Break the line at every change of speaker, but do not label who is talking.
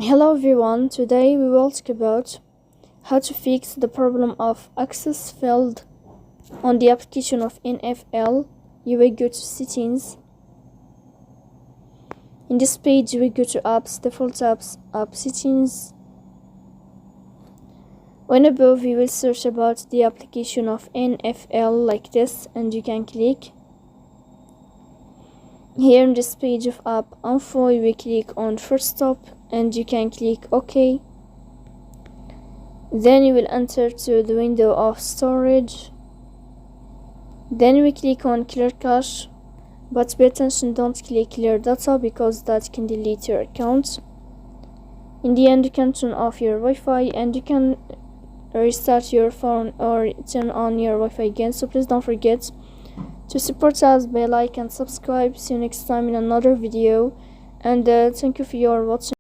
Hello everyone, today we will talk about how to fix the problem of access failed on the application of NFL. You will go to settings. In this page you will go to apps, default apps, app settings. When above you will search about the application of NFL like this and you can click. Here in this page of app info you will click on first stop and you can click OK. Then you will enter to the window of storage. Then we click on clear cache, but pay attention, don't click clear data because that can delete your account. In the end you can turn off your Wi-Fi and you can restart your phone or turn on your Wi-Fi again. So please don't forget to support us by like and subscribe. See you next time in another video, and thank you for your watching.